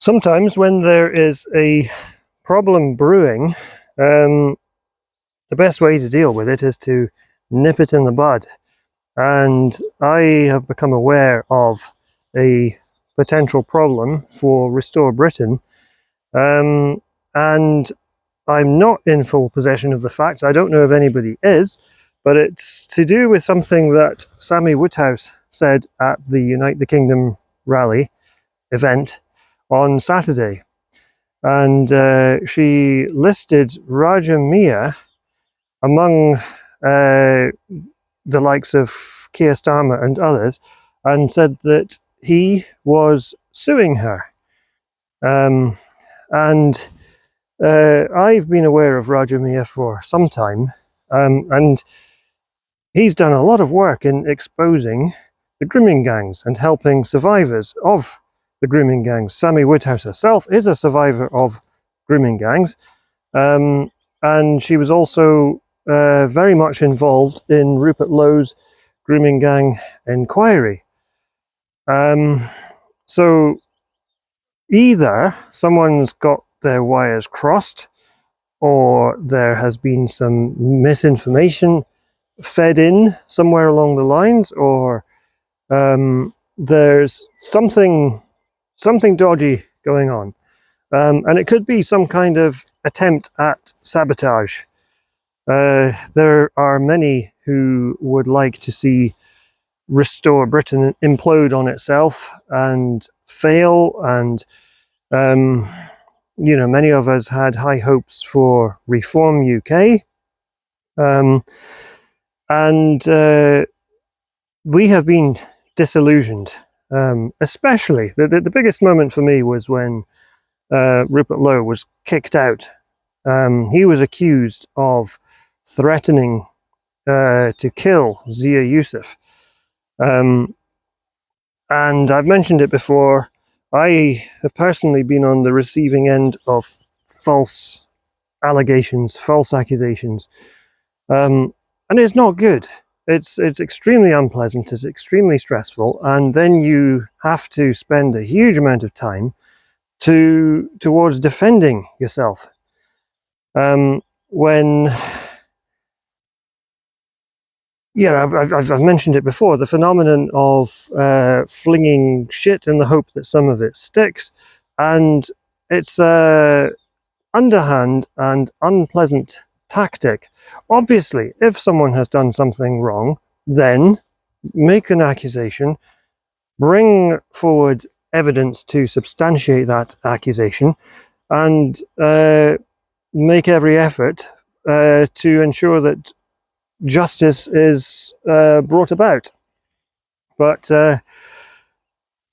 Sometimes when there is a problem brewing, the best way to deal with it is to nip it in the bud. And I have become aware of a potential problem for Restore Britain, and I'm not in full possession of the facts. I don't know if anybody is, but it's to do with something that Sammy Woodhouse said at the Unite the Kingdom rally event on Saturday. And she listed Miah among the likes of Keir Starmer and others, and said that he was suing her. And I've been aware of Miah for some time, and he's done a lot of work in exposing the grooming gangs and helping survivors of the grooming gangs. Sammy Woodhouse herself is a survivor of grooming gangs, and she was also very much involved in Rupert Lowe's grooming gang inquiry. So either someone's got their wires crossed, or there has been some misinformation fed in somewhere along the lines, or there's something dodgy going on. And it could be some kind of attempt at sabotage. There are many who would like to see Restore Britain implode on itself and fail, and many of us had high hopes for Reform UK, and we have been disillusioned. Especially the biggest moment for me was when Rupert Lowe was kicked out. He was accused of threatening to kill Zia Yusuf. And I've mentioned it before, I have personally been on the receiving end of false allegations, false accusations. And it's not good. It's extremely unpleasant, it's extremely stressful, and then you have to spend a huge amount of time towards defending yourself. I've mentioned it before, the phenomenon of flinging shit in the hope that some of it sticks, and it's underhand and unpleasant tactic. Obviously, if someone has done something wrong, then make an accusation, bring forward evidence to substantiate that accusation, and make every effort to ensure that justice is brought about. But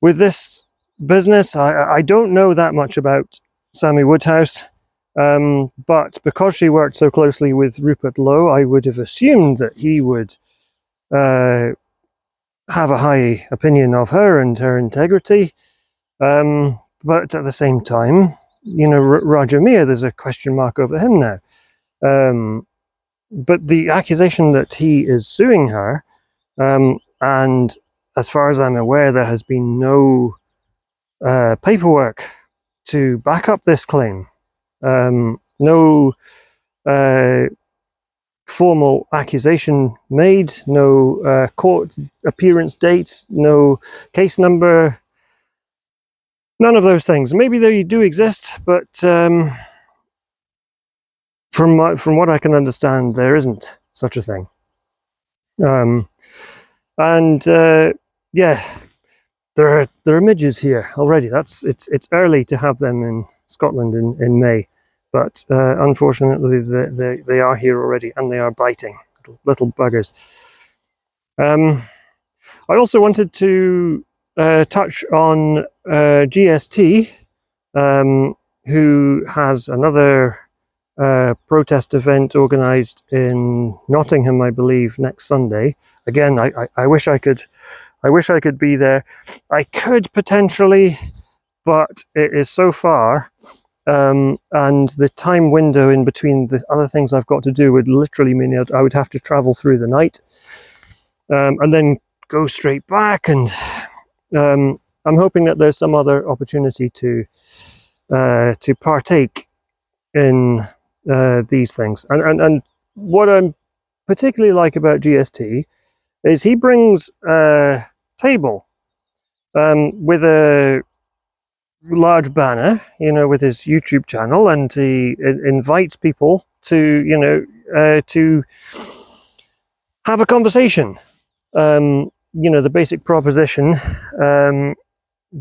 with this business, I don't know that much about Sammy Woodhouse. But because she worked so closely with Rupert Lowe, I would have assumed that he would have a high opinion of her and her integrity. But at the same time, Miah, there's a question mark over him now. But the accusation that he is suing her, and as far as I'm aware, there has been no paperwork to back up this claim. No formal accusation made, no court appearance date, no case number, none of those things. Maybe they do exist, but from what I can understand, there isn't such a thing. There are midges here already. It's early to have them in Scotland in May, but unfortunately they are here already, and they are biting, little buggers. I also wanted to touch on GST, who has another protest event organised in Nottingham, I believe, next Sunday. Again, I wish I could be there. I could potentially, but it is so far, and the time window in between the other things I've got to do would literally mean I would have to travel through the night, and then go straight back. And I'm hoping that there's some other opportunity to partake in these things. And what I particularly like about GST is he brings a table with a large banner, with his YouTube channel, and he invites people to, to have a conversation. The basic proposition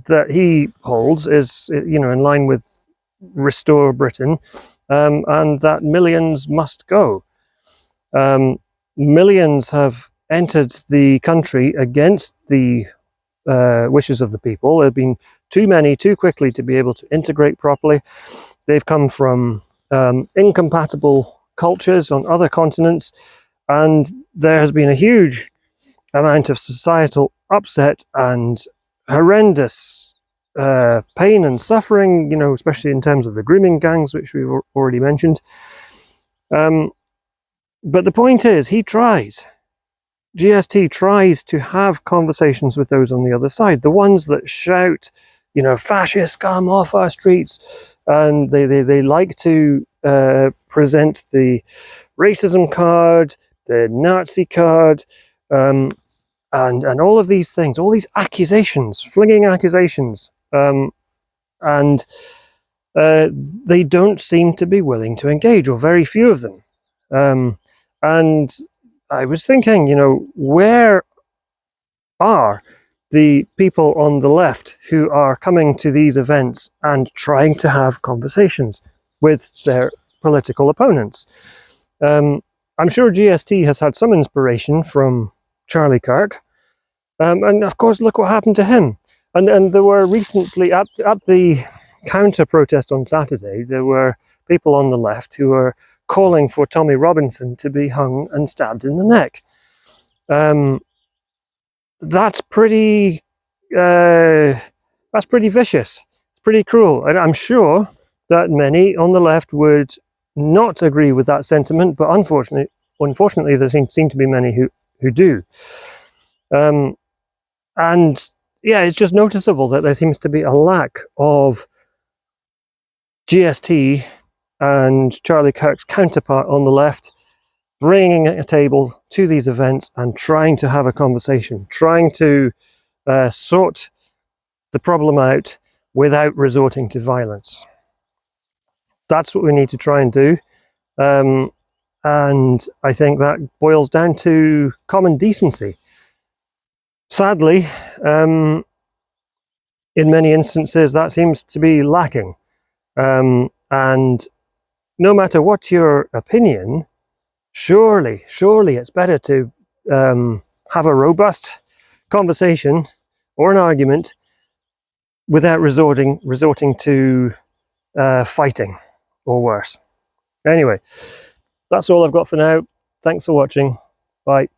that he holds is, in line with Restore Britain, and that millions must go. Millions have entered the country against the wishes of the people. There have been too many, too quickly to be able to integrate properly. They've come from incompatible cultures on other continents, and there has been a huge amount of societal upset and horrendous pain and suffering, especially in terms of the grooming gangs, which we've already mentioned. But the point is, GST tries to have conversations with those on the other side, the ones that shout, fascist scum off our streets, and they like to present the racism card, the Nazi card, and all of these things, all these accusations, flinging accusations, and they don't seem to be willing to engage, or very few of them. And I was thinking, where are the people on the left who are coming to these events and trying to have conversations with their political opponents? I'm sure GST has had some inspiration from Charlie Kirk. And of course, look what happened to him. And there were recently, at the counter protest on Saturday, there were people on the left who were calling for Tommy Robinson to be hung and stabbed in the neck. That's pretty vicious. It's pretty cruel. And I'm sure that many on the left would not agree with that sentiment, but unfortunately there seem to be many who do. And yeah, it's just noticeable that there seems to be a lack of GST and Charlie Kirk's counterpart on the left bringing a table to these events and trying to have a conversation, trying to sort the problem out without resorting to violence. That's what we need to try and do. And I think that boils down to common decency. Sadly, in many instances, that seems to be lacking. And no matter what your opinion, surely it's better to have a robust conversation or an argument without resorting to fighting or worse. Anyway, that's all I've got for now. Thanks for watching. Bye.